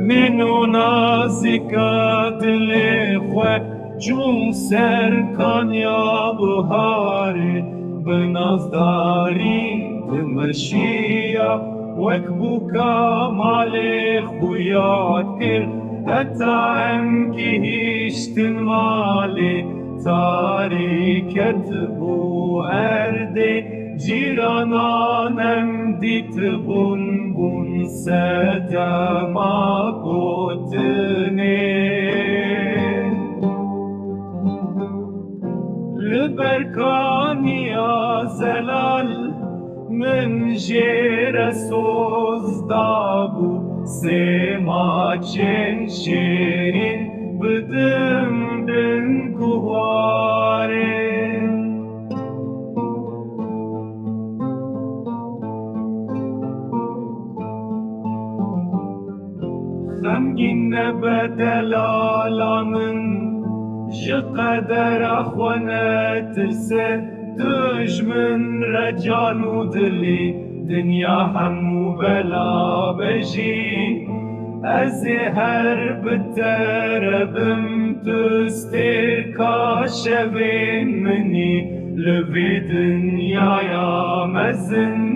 منو نازکات لخواه چون سرکان یا بهاره بنازداری دمشیا وکبو کامال خویات کر تتعم که هیشتن مالی تاریکت بو ارده جیرانانم دیت بون بون سدما کتنه لبرکانی زلال من جیر سوزدابو سما چن شیرین بدم دن کواره غمگین بدلالامن جقدر أخوانا ترسى دجمن رجال ودلي دنيا حمو بلا بجي أزهر بتربم تستر كاشبين مني لبي دنيا يا مزن